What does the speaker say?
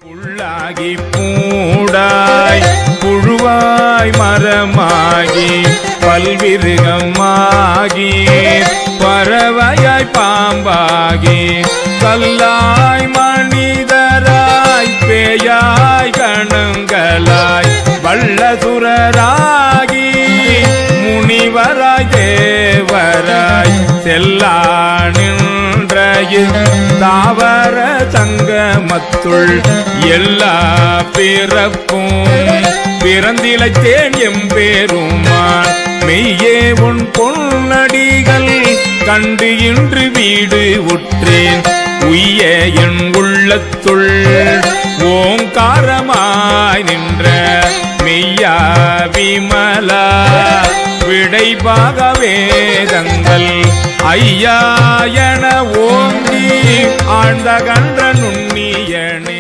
உள்ளாகி பூடாய் புழுவாய் மரமாகி பல்விருகமாகி பறவையாய் பாம்பாகி கல்லாய் மனிதராய் பேயாய் கணங்களாய் வல்லசுரராகி முனிவராய் தேவராய் செல்லானின் தாவர சங்கமத்துள் எல்லா பிறப்பும் பிறந்திலைத்தேன் எம்பேருமான் மெய்யே உன் பொன்னடிகள் கண்டு இன்று வீடு உற்றேன் உய்ய என் உள்ளத்துள் ஓங்காரமாய் நின்ற மெய்யா விமலா விடைபாக வேதங்கள் ஐயா என ஓங்கி ஆழ்ந்த கன்ற நுண்ணியனே.